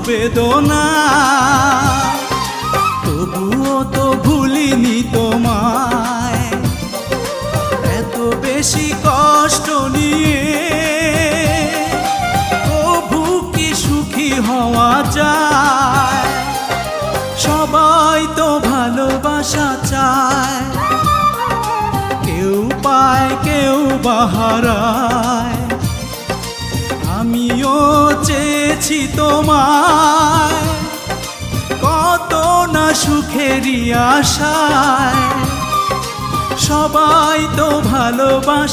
বেদনা, তবুও তো ভুলিনি তোমায়। এত বেশি কষ্ট নিয়ে তবু কি সুখী হওয়া যায়? সবাই তো ভালোবাসা চায়, কেউ পায় কেউ বাহারায়। আমিও চেয়েছি তোমায়, কত না সুখেরই আশায়। সবাই তো ভালোবাসা